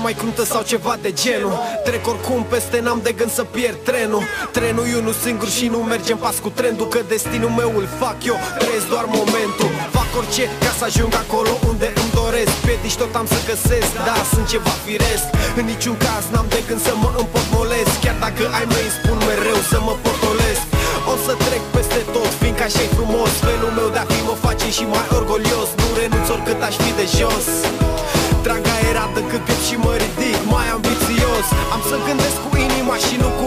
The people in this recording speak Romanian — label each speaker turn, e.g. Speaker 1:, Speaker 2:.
Speaker 1: mai cruntă sau ceva de genul. Trec oricum peste, n-am de gând să pierd trenul. Trenul e unul singur și nu mergem pas cu trendul, că destinul meu îl fac eu, trăiesc doar momentul. Fac orice ca să ajung acolo unde îmi doresc. Piedici tot am să găsesc, da, sunt ceva firesc. În niciun caz n-am de gând să mă împotmolesc, chiar dacă ai mei îmi spun mereu să mă potolesc. O să trec peste tot, fiindcă așa-i frumos. Felul meu de-a fi mă face și mai orgolios. Nu renunț oricât aș fi de jos. Trag aerat încât piept și mă ridic mai ambițios. Am să gândesc cu inima și nu cu